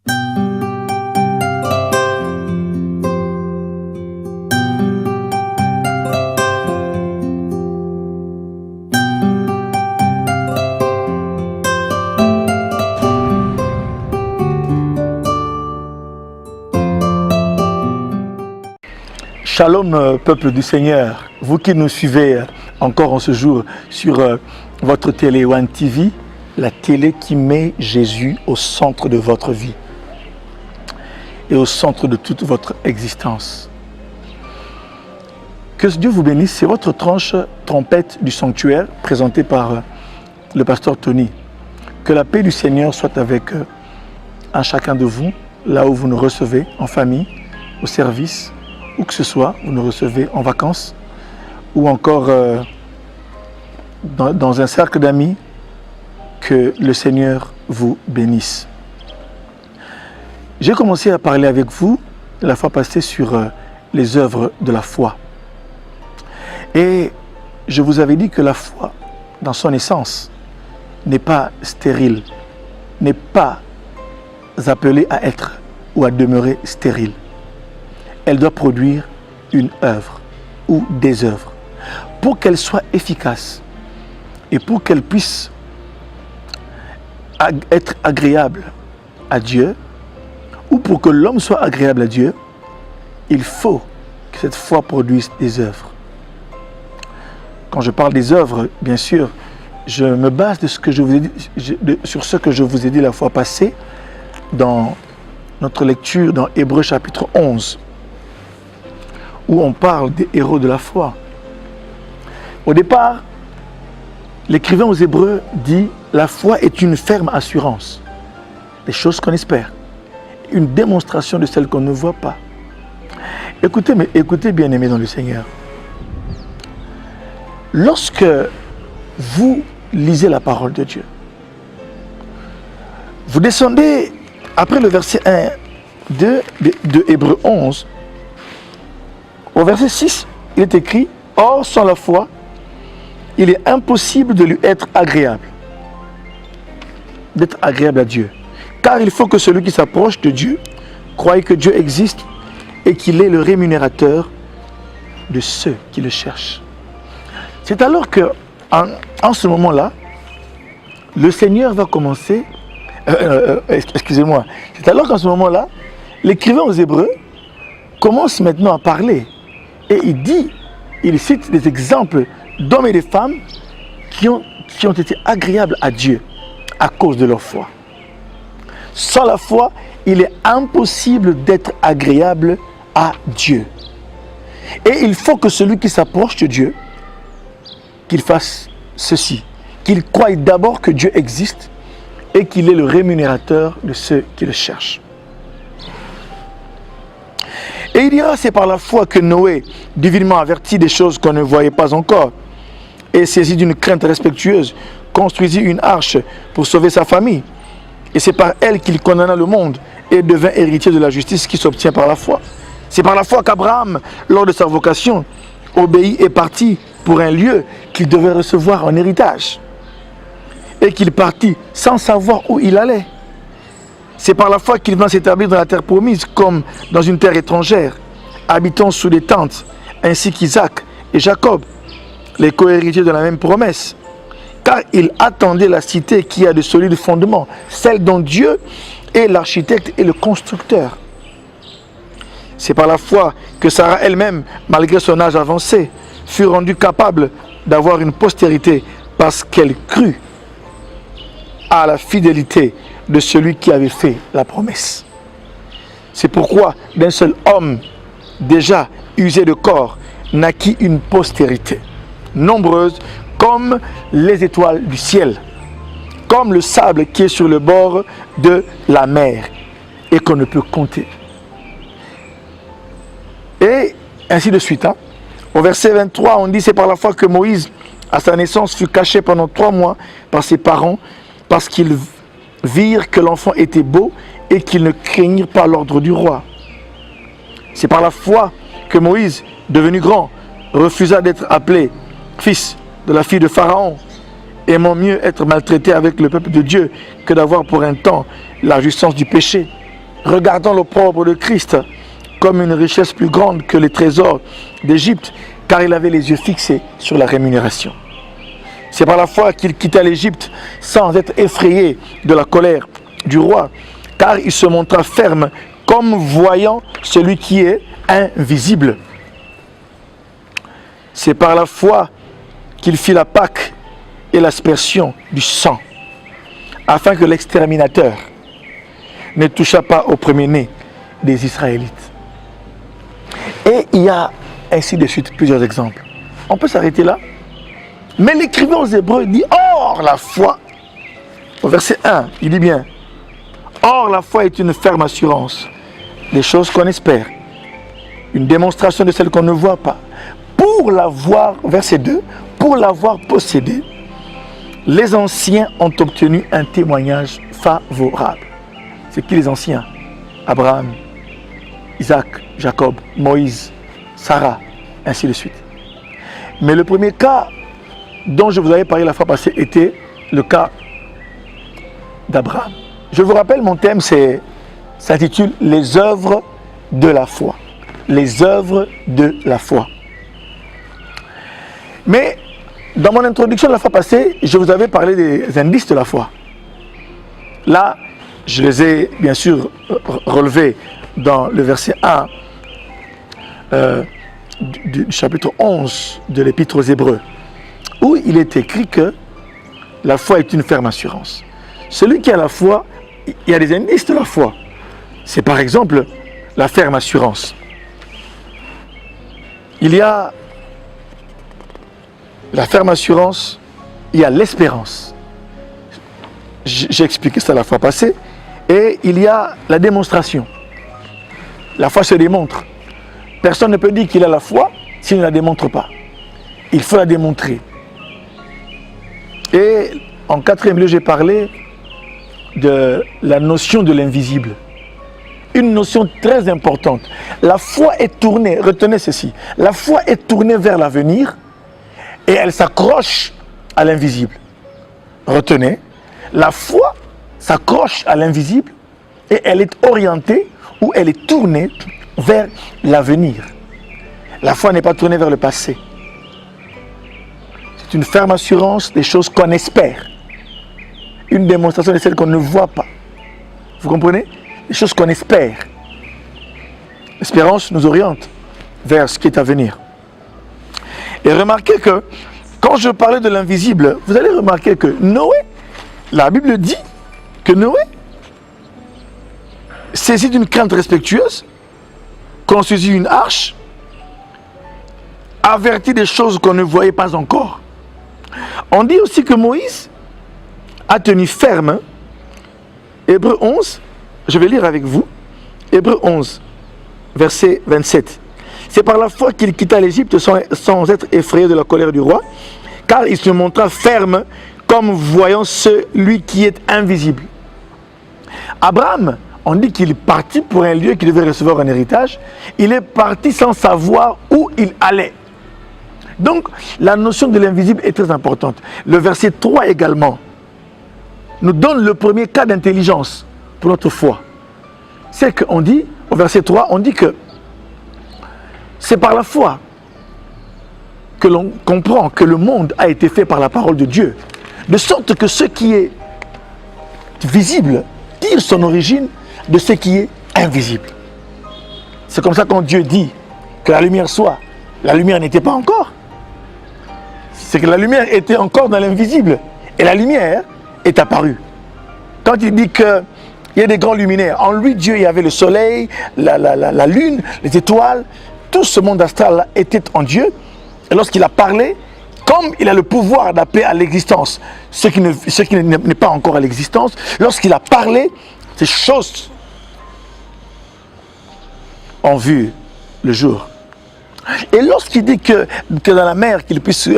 Shalom, peuple du Seigneur, vous qui nous suivez encore en ce jour sur votre télé One TV, la télé qui met Jésus au centre de votre vie et au centre de toute votre existence. Que Dieu vous bénisse, c'est votre tranche trompette du sanctuaire présentée par le pasteur Tony. Que la paix du Seigneur soit avec un chacun de vous, là où vous nous recevez, en famille, au service, où que ce soit, vous nous recevez en vacances ou encore dans un cercle d'amis, que le Seigneur vous bénisse. J'ai commencé à parler avec vous la fois passée sur les œuvres de la foi. Et je vous avais dit que la foi, dans son essence, n'est pas stérile, n'est pas appelée à être ou à demeurer stérile. Elle doit produire une œuvre ou des œuvres pour qu'elle soit efficace et pour qu'elle puisse être agréable à Dieu ou pour que l'homme soit agréable à Dieu, il faut que cette foi produise des œuvres. Quand je parle des œuvres, bien sûr, je me base de ce que je vous ai dit, sur ce que je vous ai dit la fois passée dans notre lecture dans Hébreux chapitre 11. Où on parle des héros de la foi. Au départ, l'écrivain aux Hébreux dit « La foi est une ferme assurance des choses qu'on espère, une démonstration de celles qu'on ne voit pas. » Écoutez bien-aimés dans le Seigneur. Lorsque vous lisez la parole de Dieu, vous descendez après le verset 1 de Hébreux 11, au verset 6, il est écrit « Or, sans la foi, il est impossible de lui être agréable. » D'être agréable à Dieu. Car il faut que celui qui s'approche de Dieu croie que Dieu existe et qu'il est le rémunérateur de ceux qui le cherchent. C'est alors que, en ce moment-là, le Seigneur va commencer... excusez-moi. C'est alors qu'en ce moment-là, l'écrivain aux Hébreux commence maintenant à parler. Et il cite des exemples d'hommes et de femmes qui ont été agréables à Dieu à cause de leur foi. Sans la foi, il est impossible d'être agréable à Dieu. Et il faut que celui qui s'approche de Dieu, qu'il fasse ceci, qu'il croie d'abord que Dieu existe et qu'il est le rémunérateur de ceux qui le cherchent. Et il dira, c'est par la foi que Noé, divinement averti des choses qu'on ne voyait pas encore, et saisi d'une crainte respectueuse, construisit une arche pour sauver sa famille. Et c'est par elle qu'il condamna le monde et devint héritier de la justice qui s'obtient par la foi. C'est par la foi qu'Abraham, lors de sa vocation, obéit et partit pour un lieu qu'il devait recevoir en héritage. Et qu'il partit sans savoir où il allait. C'est par la foi qu'il vint s'établir dans la terre promise, comme dans une terre étrangère, habitant sous des tentes, ainsi qu'Isaac et Jacob, les co-héritiers de la même promesse. Car il attendait la cité qui a de solides fondements, celle dont Dieu est l'architecte et le constructeur. C'est par la foi que Sarah elle-même, malgré son âge avancé, fut rendue capable d'avoir une postérité parce qu'elle crut à la fidélité de celui qui avait fait la promesse. C'est pourquoi d'un seul homme déjà usé de corps naquit une postérité nombreuse comme les étoiles du ciel, comme le sable qui est sur le bord de la mer et qu'on ne peut compter. Et ainsi de suite. Au verset 23, on dit, c'est par la foi que Moïse, à sa naissance, fut caché pendant 3 mois par ses parents parce qu'ils virent que l'enfant était beau et qu'ils ne craignirent pas l'ordre du roi. C'est par la foi que Moïse, devenu grand, refusa d'être appelé fils de la fille de Pharaon, aimant mieux être maltraité avec le peuple de Dieu que d'avoir pour un temps la jouissance du péché. regardant l'opprobre de Christ comme une richesse plus grande que les trésors d'Égypte, car il avait les yeux fixés sur la rémunération. C'est par la foi qu'il quitta l'Égypte sans être effrayé de la colère du roi, car il se montra ferme comme voyant celui qui est invisible. C'est par la foi qu'il fit la Pâque et l'aspersion du sang, afin que l'exterminateur ne touchât pas au premier-né des Israélites. Et il y a ainsi de suite plusieurs exemples. On peut s'arrêter là. Mais l'écrivain aux Hébreux dit, or la foi, au verset 1, il dit bien, or la foi est une ferme assurance des choses qu'on espère, une démonstration de celles qu'on ne voit pas. Pour l'avoir, verset 2, pour l'avoir possédée, les anciens ont obtenu un témoignage favorable. C'est qui les anciens? Abraham, Isaac, Jacob, Moïse, Sarah, ainsi de suite. Mais le premier cas dont je vous avais parlé la fois passée était le cas d'Abraham. Je vous rappelle, mon thème s'intitule « Les œuvres de la foi ». Les œuvres de la foi. Mais dans mon introduction la fois passée, je vous avais parlé des indices de la foi. Là, je les ai bien sûr relevés dans le verset 1 du chapitre 11 de l'Épître aux Hébreux, où il est écrit que la foi est une ferme assurance. Celui qui a la foi, il y a des indices de la foi. C'est par exemple la ferme assurance. Il y a la ferme assurance, il y a l'espérance. J'ai expliqué ça la fois passée. Et il y a la démonstration. La foi se démontre. Personne ne peut dire qu'il a la foi s'il ne la démontre pas. Il faut la démontrer. Et en quatrième lieu, j'ai parlé de la notion de l'invisible. Une notion très importante. La foi est tournée, retenez ceci, la foi est tournée vers l'avenir et elle s'accroche à l'invisible. Retenez, la foi s'accroche à l'invisible et elle est orientée ou elle est tournée vers l'avenir. La foi n'est pas tournée vers le passé. C'est une ferme assurance des choses qu'on espère. Une démonstration de celles qu'on ne voit pas. Vous comprenez? Des choses qu'on espère. L'espérance nous oriente vers ce qui est à venir. Et remarquez que quand je parlais de l'invisible, vous allez remarquer que Noé, la Bible dit que Noé, saisi d'une crainte respectueuse, construisit une arche, avertit des choses qu'on ne voyait pas encore. On dit aussi que Moïse a tenu ferme. Hébreux 11, je vais lire avec vous. Hébreux 11, verset 27. C'est par la foi qu'il quitta l'Égypte sans être effrayé de la colère du roi, car il se montra ferme comme voyant celui qui est invisible. Abraham, on dit qu'il est parti pour un lieu qu'il devait recevoir un héritage. Il est parti sans savoir où il allait. Donc, la notion de l'invisible est très importante. Le verset 3 également nous donne le premier cas d'intelligence pour notre foi. C'est qu'on dit, au verset 3, on dit que c'est par la foi que l'on comprend que le monde a été fait par la parole de Dieu. De sorte que ce qui est visible tire son origine de ce qui est invisible. C'est comme ça quand Dieu dit que la lumière soit, la lumière n'était pas encore. C'est que la lumière était encore dans l'invisible. Et la lumière est apparue. Quand il dit qu'il y a des grands luminaires, en lui, Dieu, il y avait le soleil, la lune, les étoiles, tout ce monde astral était en Dieu. Et lorsqu'il a parlé, comme il a le pouvoir d'appeler à l'existence ce qui n'est pas encore à l'existence, lorsqu'il a parlé, ces choses ont vu le jour. Et lorsqu'il dit que dans la mer, qu'il puisse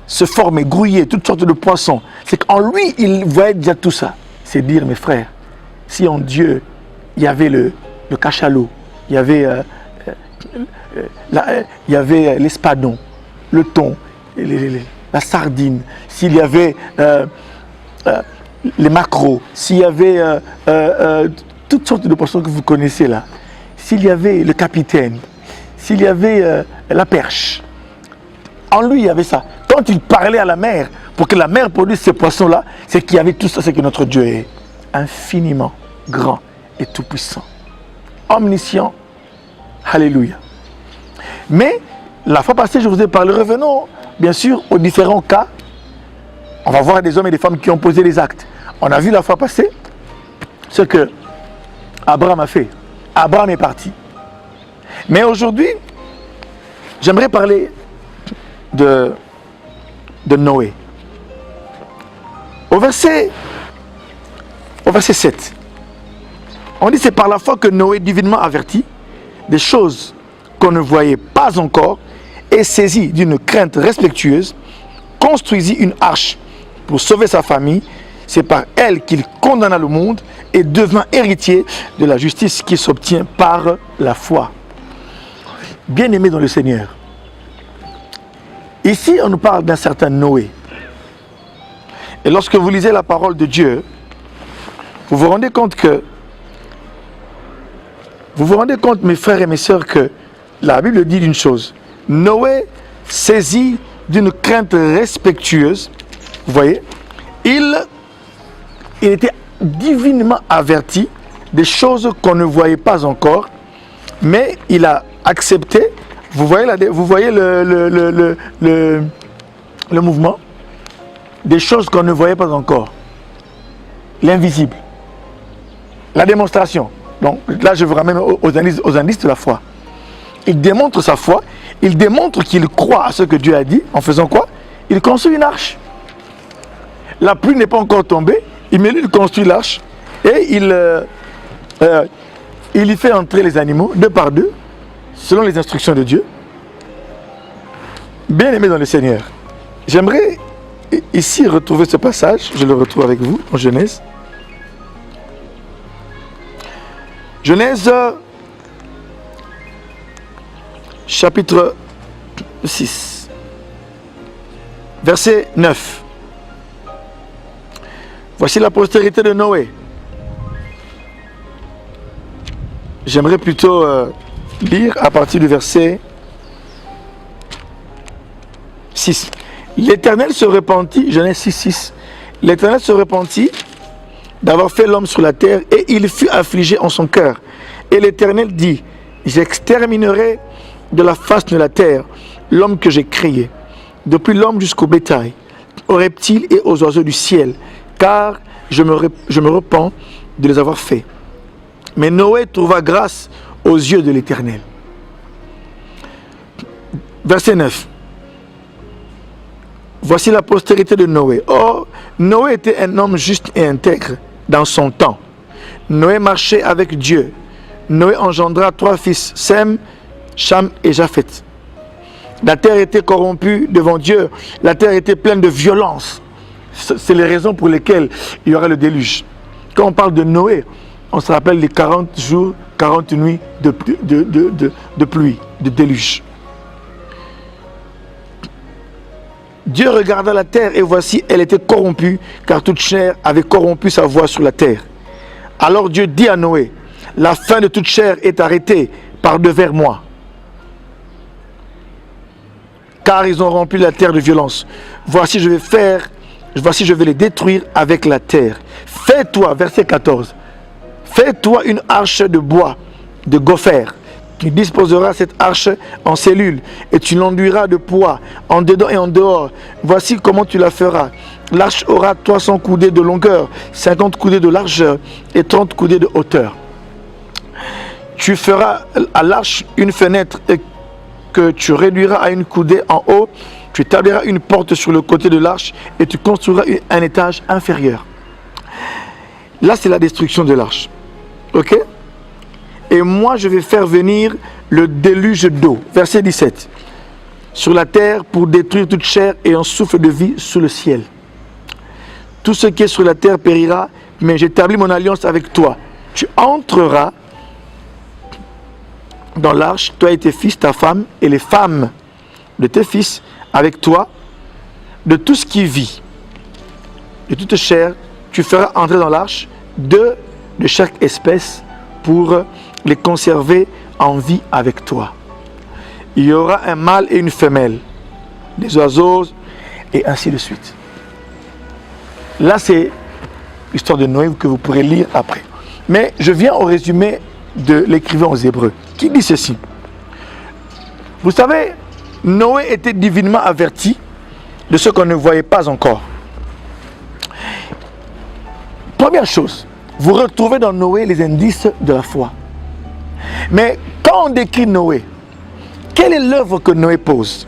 se former, grouiller, toutes sortes de poissons, c'est qu'en lui, il voyait déjà tout ça. C'est dire, mes frères, si en Dieu, il y avait le cachalot, il y avait l'espadon, le thon, la sardine, s'il y avait les maquereaux, s'il y avait toutes sortes de poissons que vous connaissez là, s'il y avait le capitaine, s'il y avait la perche, en lui il y avait ça. Quand il parlait à la mer, pour que la mer produise ces poissons-là, c'est qu'il y avait tout ça, c'est que notre Dieu est infiniment grand et tout-puissant, omniscient. Alléluia. Mais la fois passée, je vous ai parlé, revenons bien sûr aux différents cas. On va voir des hommes et des femmes qui ont posé les actes. On a vu la fois passée ce que Abraham a fait. Abraham est parti. Mais aujourd'hui, j'aimerais parler de Noé. Au verset 7, on dit c'est par la foi que Noé, divinement averti des choses qu'on ne voyait pas encore et saisi d'une crainte respectueuse, construisit une arche pour sauver sa famille. C'est par elle qu'il condamna le monde et devint héritier de la justice qui s'obtient par la foi. Bien-aimés dans le Seigneur, ici on nous parle d'un certain Noé. Et lorsque vous lisez la parole de Dieu, vous vous rendez compte, mes frères et mes sœurs, que la Bible dit d'une chose. Noé, saisi d'une crainte respectueuse, vous voyez, il était divinement averti des choses qu'on ne voyait pas encore, mais il a accepté. Vous voyez le mouvement des choses qu'on ne voyait pas encore, l'invisible, la démonstration. Donc là je vous ramène aux indices de la foi. Il démontre sa foi, il démontre qu'il croit à ce que Dieu a dit. En faisant quoi? Il construit une arche. La pluie n'est pas encore tombée, il construit l'arche et il y fait entrer les animaux deux par deux selon les instructions de Dieu. Bien-aimés dans le Seigneur, j'aimerais ici retrouver ce passage. Je le retrouve avec vous en Genèse. Genèse chapitre 6, verset 9. Voici la postérité de Noé. J'aimerais plutôt lire à partir du verset 6. L'Éternel se repentit, Genèse 6, 6. L'Éternel se repentit d'avoir fait l'homme sur la terre et il fut affligé en son cœur. Et l'Éternel dit, j'exterminerai de la face de la terre l'homme que j'ai créé, depuis l'homme jusqu'au bétail, aux reptiles et aux oiseaux du ciel, car je me repens de les avoir faits. Mais Noé trouva grâce aux yeux de l'Éternel. Verset 9. Voici la postérité de Noé. Or, Noé était un homme juste et intègre dans son temps. Noé marchait avec Dieu. Noé engendra 3 fils, Sem, Cham et Japheth. La terre était corrompue devant Dieu. La terre était pleine de violence. C'est les raisons pour lesquelles il y aura le déluge. Quand on parle de Noé, on se rappelle les 40 jours, 40 nuits de pluie, de déluge. Dieu regarda la terre et voici, elle était corrompue, car toute chair avait corrompu sa voie sur la terre. Alors Dieu dit à Noé, la fin de toute chair est arrêtée par devers moi, car ils ont rempli la terre de violence. Voici, je vais les détruire avec la terre. Fais-toi, verset 14, fais-toi une arche de bois, de gopher. Tu disposeras cette arche en cellules et tu l'enduiras de poids en dedans et en dehors. Voici comment tu la feras. L'arche aura 300 coudées de longueur, 50 coudées de largeur et 30 coudées de hauteur. Tu feras à l'arche une fenêtre que tu réduiras à une coudée en haut. Tu établiras une porte sur le côté de l'arche et tu construiras un étage inférieur. Là, c'est la destruction de l'arche. Ok? Et moi, je vais faire venir le déluge d'eau. Verset 17. Sur la terre pour détruire toute chair et un souffle de vie sous le ciel. Tout ce qui est sur la terre périra, mais j'établis mon alliance avec toi. Tu entreras dans l'arche, toi et tes fils, ta femme, et les femmes de tes fils avec toi, de tout ce qui vit, de toute chair tu feras entrer dans l'arche 2 de chaque espèce pour les conserver en vie avec toi. Il y aura un mâle et une femelle, des oiseaux, et ainsi de suite. Là, c'est l'histoire de Noé que vous pourrez lire après. Mais je viens au résumé de l'écrivain aux Hébreux, qui dit ceci. Vous savez, Noé était divinement averti de ce qu'on ne voyait pas encore. Première chose, vous retrouvez dans Noé les indices de la foi. Mais quand on décrit Noé, quelle est l'œuvre que Noé pose?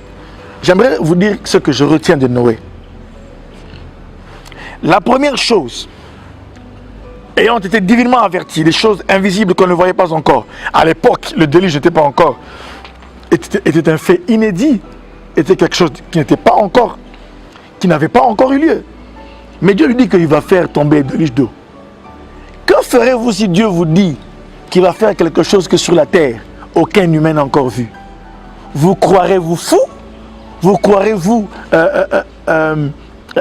J'aimerais vous dire ce que je retiens de Noé. La première chose, ayant été divinement averti des choses invisibles qu'on ne voyait pas encore. À l'époque, le déluge n'était pas encore, était un fait inédit, était quelque chose qui n'était pas encore, qui n'avait pas encore eu lieu. Mais Dieu lui dit qu'il va faire tomber le déluge d'eau. Que ferez-vous si Dieu vous dit qu'il va faire quelque chose que sur la terre, aucun humain n'a encore vu? Vous croirez-vous fou? Vous croirez-vous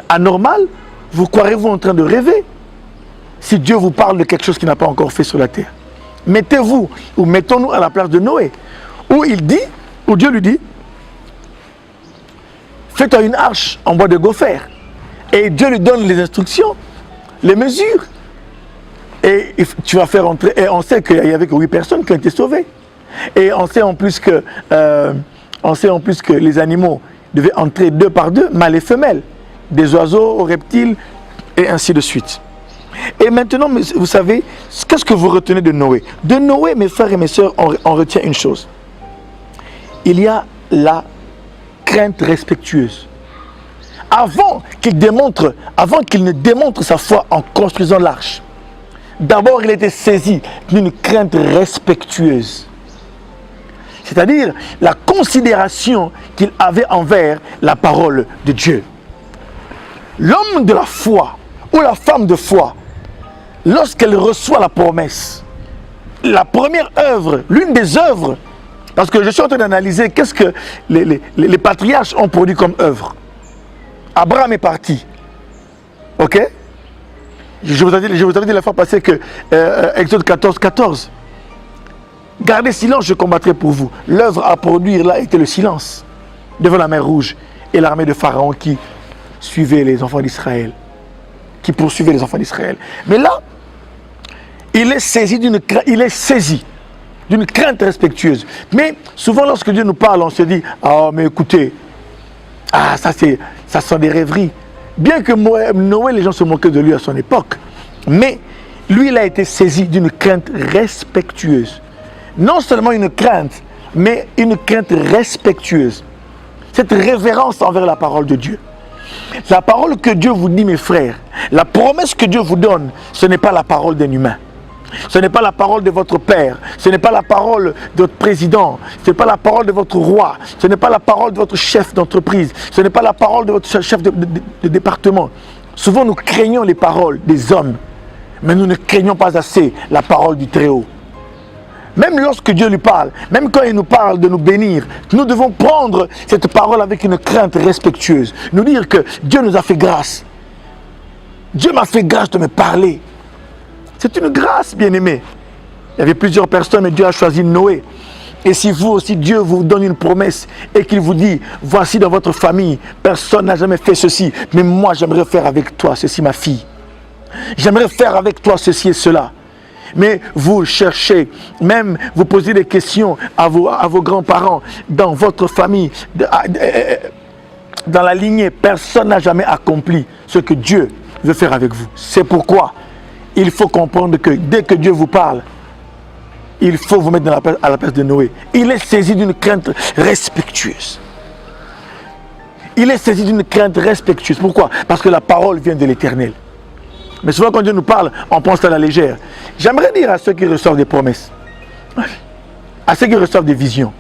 anormal? Vous croirez-vous en train de rêver? Si Dieu vous parle de quelque chose qu'il n'a pas encore fait sur la terre. Mettez-vous, ou mettons-nous à la place de Noé, où Dieu lui dit, fais-toi une arche en bois de gopher. Et Dieu lui donne les instructions, les mesures. Et tu vas faire entrer, et on sait qu'il y avait que 8 personnes qui ont été sauvées. Et on sait en plus que, les animaux devaient entrer 2 par 2, mâles et femelles, des oiseaux aux reptiles, et ainsi de suite. Et maintenant, vous savez, qu'est-ce que vous retenez de Noé? De Noé, mes frères et mes sœurs, on retient une chose. Il y a la crainte respectueuse. Avant qu'il ne démontre sa foi en construisant l'arche, d'abord il était saisi d'une crainte respectueuse. C'est-à-dire la considération qu'il avait envers la parole de Dieu. L'homme de la foi ou la femme de foi, lorsqu'elle reçoit la promesse, la première œuvre, l'une des œuvres, parce que je suis en train d'analyser qu'est-ce que les patriarches ont produit comme œuvre. Abraham est parti. Ok? Je vous avais dit la fois passée que Exode 14, 14. Gardez silence, je combattrai pour vous. L'œuvre à produire là était le silence devant la mer Rouge et l'armée de Pharaon qui suivait les enfants d'Israël. Qui poursuivait les enfants d'Israël. Mais là, il est saisi d'une crainte respectueuse. Mais souvent, lorsque Dieu nous parle, on se dit, ah, mais écoutez, ça sont des rêveries. Bien que Noé, les gens se moquaient de lui à son époque, mais lui, il a été saisi d'une crainte respectueuse. Non seulement une crainte, mais une crainte respectueuse. Cette révérence envers la parole de Dieu. La parole que Dieu vous dit, mes frères, la promesse que Dieu vous donne, ce n'est pas la parole d'un humain. Ce n'est pas la parole de votre père, ce n'est pas la parole de votre président, ce n'est pas la parole de votre roi, ce n'est pas la parole de votre chef d'entreprise, ce n'est pas la parole de votre chef de département. Souvent nous craignons les paroles des hommes, mais nous ne craignons pas assez la parole du Très-Haut. Même lorsque Dieu lui parle, même quand il nous parle de nous bénir, nous devons prendre cette parole avec une crainte respectueuse. Nous dire que Dieu nous a fait grâce. Dieu m'a fait grâce de me parler. C'est une grâce, bien-aimé. Il y avait plusieurs personnes, mais Dieu a choisi Noé. Et si vous aussi, Dieu vous donne une promesse et qu'il vous dit, voici dans votre famille, personne n'a jamais fait ceci, mais moi j'aimerais faire avec toi ceci, ma fille. J'aimerais faire avec toi ceci et cela. Mais vous cherchez, même vous posez des questions à vos grands-parents, dans votre famille, dans la lignée, personne n'a jamais accompli ce que Dieu veut faire avec vous. C'est pourquoi il faut comprendre que dès que Dieu vous parle, il faut vous mettre à la place de Noé. Il est saisi d'une crainte respectueuse. Il est saisi d'une crainte respectueuse. Pourquoi? Parce que la parole vient de l'Éternel. Mais souvent quand Dieu nous parle, on pense à la légère. J'aimerais dire à ceux qui reçoivent des promesses, à ceux qui reçoivent des visions,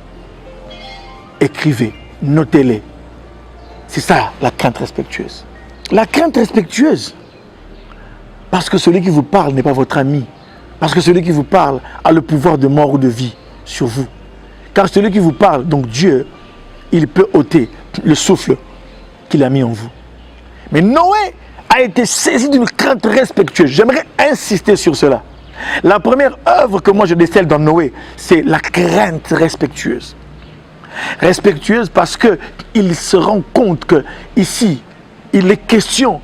écrivez, notez-les. C'est ça la crainte respectueuse. La crainte respectueuse. Parce que celui qui vous parle n'est pas votre ami. Parce que celui qui vous parle a le pouvoir de mort ou de vie sur vous. Car celui qui vous parle, donc Dieu, il peut ôter le souffle qu'il a mis en vous. Mais Noé a été saisi d'une crainte respectueuse. J'aimerais insister sur cela. La première œuvre que moi je décèle dans Noé, c'est la crainte respectueuse. Respectueuse parce qu'il se rend compte que ici, il est question,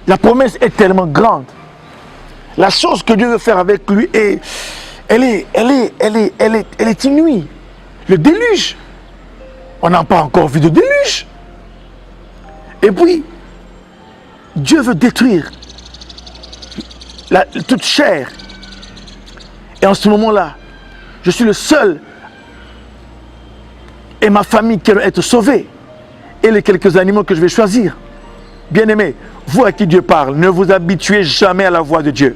la promesse est tellement grande. La chose que Dieu veut faire avec lui elle est inouïe. Le déluge, on n'a pas encore vu de déluge. Et puis, Dieu veut détruire toute chair. Et en ce moment-là, je suis le seul et ma famille qui va être sauvée. Et les quelques animaux que je vais choisir. Bien-aimés, vous à qui Dieu parle, ne vous habituez jamais à la voix de Dieu.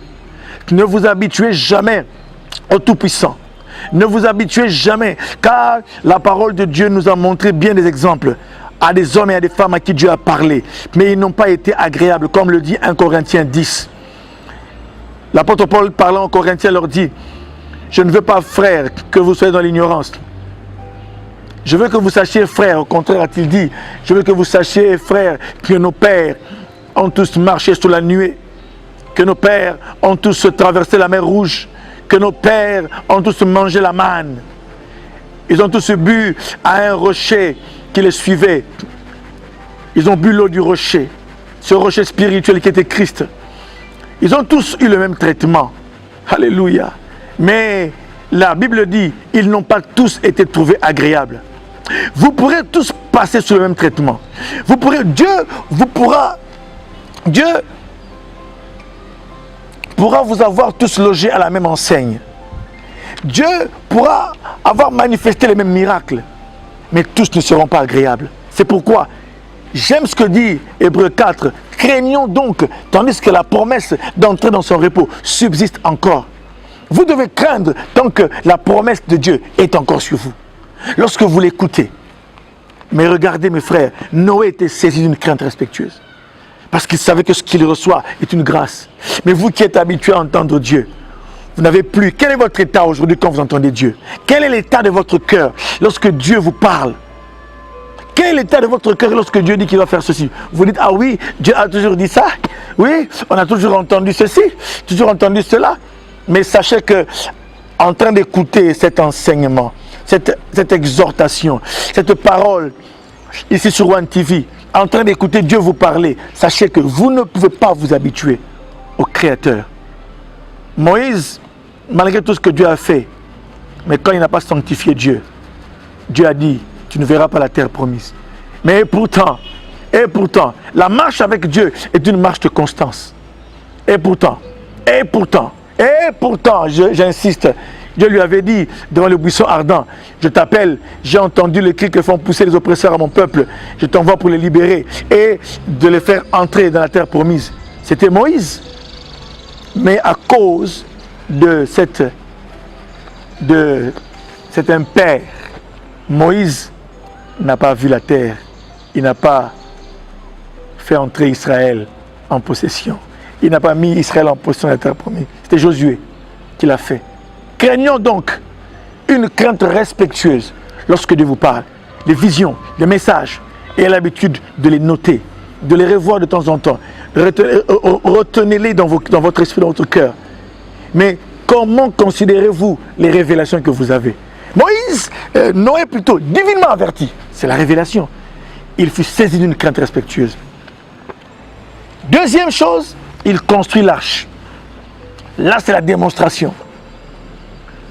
Ne vous habituez jamais au Tout-Puissant. Ne vous habituez jamais, car la parole de Dieu nous a montré bien des exemples à des hommes et à des femmes à qui Dieu a parlé, mais ils n'ont pas été agréables, comme le dit 1 Corinthiens 10. L'apôtre Paul parlant aux Corinthiens leur dit: je ne veux pas, frères, que vous soyez dans l'ignorance. Je veux que vous sachiez, frères, au contraire a-t-il dit, je veux que vous sachiez, frères, que nos pères ont tous marché sous la nuée, que nos pères ont tous traversé la mer Rouge, que nos pères ont tous mangé la manne. Ils ont tous bu à un rocher qui les suivait. Ils ont bu l'eau du rocher, ce rocher spirituel qui était Christ. Ils ont tous eu le même traitement. Alléluia. Mais la Bible dit, ils n'ont pas tous été trouvés agréables. Vous pourrez tous passer sous le même traitement. Dieu pourra vous avoir tous logés à la même enseigne. Dieu pourra avoir manifesté les mêmes miracles. Mais tous ne seront pas agréables. C'est pourquoi j'aime ce que dit Hébreux 4. Craignons donc, tandis que la promesse d'entrer dans son repos subsiste encore. Vous devez craindre tant que la promesse de Dieu est encore sur vous. Lorsque vous l'écoutez. Mais regardez mes frères, Noé était saisi d'une crainte respectueuse. Parce qu'il savait que ce qu'il reçoit est une grâce. Mais vous qui êtes habitués à entendre Dieu, vous n'avez plus. Quel est votre état aujourd'hui quand vous entendez Dieu? Quel est l'état de votre cœur lorsque Dieu vous parle? Quel est l'état de votre cœur lorsque Dieu dit qu'il va faire ceci? Vous dites: ah oui, Dieu a toujours dit ça. Oui, on a toujours entendu ceci, toujours entendu cela. Mais sachez que, en train d'écouter cet enseignement, cette exhortation, cette parole, ici sur One TV, en train d'écouter Dieu vous parler, sachez que vous ne pouvez pas vous habituer au Créateur. Moïse, malgré tout ce que Dieu a fait, mais quand il n'a pas sanctifié Dieu, Dieu a dit: tu ne verras pas la terre promise. Mais pourtant, la marche avec Dieu est une marche de constance. Et pourtant, j'insiste, Dieu lui avait dit devant le buisson ardent: je t'appelle, j'ai entendu les cris que font pousser les oppresseurs à mon peuple, je t'envoie pour les libérer et de les faire entrer dans la terre promise. C'était Moïse. Mais à cause de cet impair, Moïse n'a pas vu la terre. Il n'a pas fait entrer Israël en possession. Il n'a pas mis Israël en possession de la terre promise. C'était Josué qui l'a fait. Craignons donc une crainte respectueuse lorsque Dieu vous parle. Les visions, les messages, ayez l'habitude de les noter, de les revoir de temps en temps. Retenez-les dans votre esprit, dans votre cœur. Mais comment considérez-vous les révélations que vous avez? Moïse, Noé plutôt, divinement averti. C'est la révélation. Il fut saisi d'une crainte respectueuse. Deuxième chose, il construit l'arche. Là, c'est la démonstration.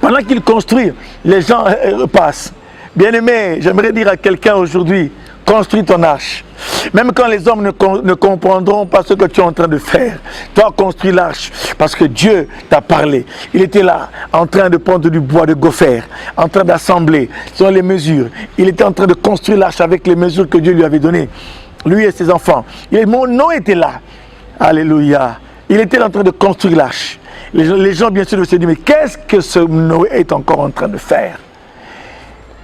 Pendant qu'il construit, les gens passent. Bien-aimé, j'aimerais dire à quelqu'un aujourd'hui: construis ton arche. Même quand les hommes ne comprendront pas ce que tu es en train de faire, toi construis l'arche, parce que Dieu t'a parlé. Il était là, en train de prendre du bois de gopher, en train d'assembler selon les mesures. Il était en train de construire l'arche avec les mesures que Dieu lui avait données, lui et ses enfants. Mon nom était là. Alléluia. Il était en train de construire l'arche. Les gens, bien sûr, se disent: mais qu'est-ce que ce Noé est encore en train de faire?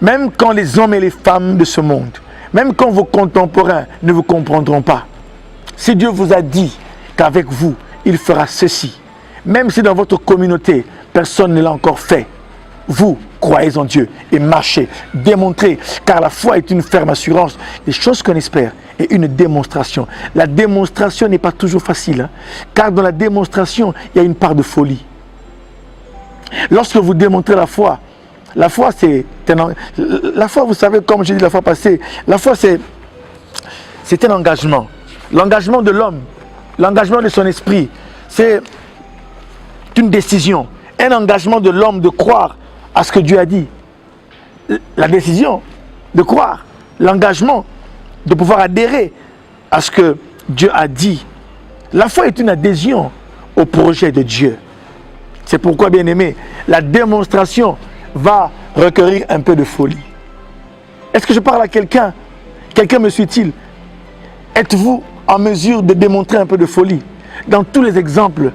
Même quand les hommes et les femmes de ce monde, même quand vos contemporains ne vous comprendront pas, si Dieu vous a dit qu'avec vous, il fera ceci, même si dans votre communauté, personne ne l'a encore fait, vous, croyez en Dieu et marchez, démontrez, car la foi est une ferme assurance des choses qu'on espère et une démonstration. La démonstration n'est pas toujours facile, hein, car dans la démonstration, il y a une part de folie. Lorsque vous démontrez la foi, la foi, vous savez, comme j'ai dit la fois passée, la foi, c'est un engagement. L'engagement de l'homme, l'engagement de son esprit, c'est une décision, un engagement de l'homme de croire à ce que Dieu a dit. La décision de croire, l'engagement de pouvoir adhérer à ce que Dieu a dit. La foi est une adhésion au projet de Dieu. C'est pourquoi, bien aimé, la démonstration va requérir un peu de folie. Est-ce que je parle à quelqu'un? Quelqu'un me suit-il? Êtes-vous en mesure de démontrer un peu de folie? Dans tous les exemples,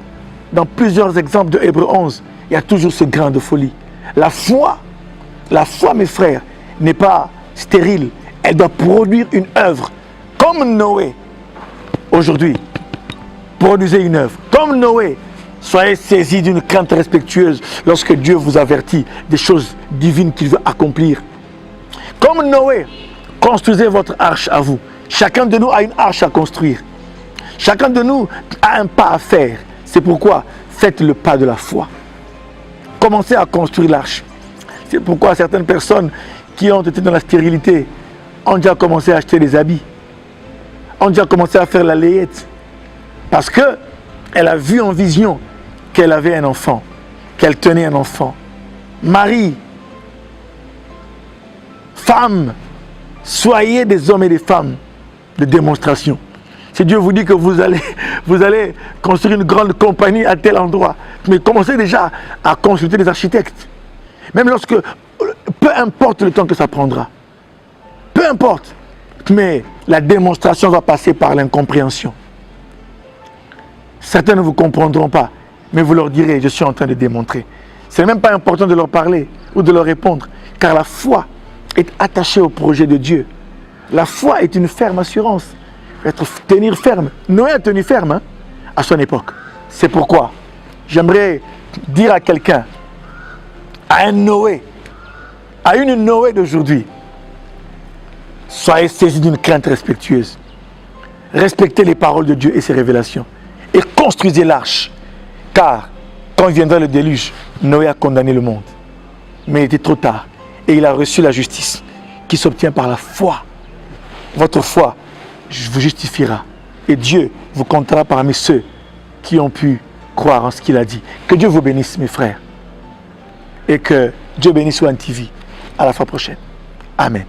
dans plusieurs exemples de Hébreux 11, il y a toujours ce grain de folie. La foi, mes frères, n'est pas stérile. Elle doit produire une œuvre. Comme Noé, aujourd'hui, produisez une œuvre. Comme Noé, soyez saisis d'une crainte respectueuse lorsque Dieu vous avertit des choses divines qu'il veut accomplir. Comme Noé, construisez votre arche à vous. Chacun de nous a une arche à construire. Chacun de nous a un pas à faire. C'est pourquoi faites le pas de la foi. Commencez à construire l'arche. C'est pourquoi certaines personnes qui ont été dans la stérilité ont déjà commencé à acheter des habits. Ont déjà commencé à faire la layette. Parce qu'elle a vu en vision qu'elle avait un enfant, qu'elle tenait un enfant. Marie, femme, soyez des hommes et des femmes de démonstration. Si Dieu vous dit que vous allez construire une grande compagnie à tel endroit, mais commencez déjà à consulter des architectes. Même lorsque, peu importe le temps que ça prendra, peu importe, mais la démonstration va passer par l'incompréhension. Certains ne vous comprendront pas, mais vous leur direz, je suis en train de démontrer. Ce n'est même pas important de leur parler ou de leur répondre, car la foi est attachée au projet de Dieu. La foi est une ferme assurance. Tenir ferme. Noé a tenu ferme à son époque. C'est pourquoi j'aimerais dire à quelqu'un, à un Noé, à une Noé d'aujourd'hui, soyez saisis d'une crainte respectueuse. Respectez les paroles de Dieu et ses révélations. Et construisez l'arche. Car quand viendra le déluge, Noé a condamné le monde. Mais il était trop tard. Et il a reçu la justice qui s'obtient par la foi. Votre foi vous justifiera. Et Dieu vous comptera parmi ceux qui ont pu croire en ce qu'il a dit. Que Dieu vous bénisse, mes frères. Et que Dieu bénisse One TV. À la fois prochaine. Amen.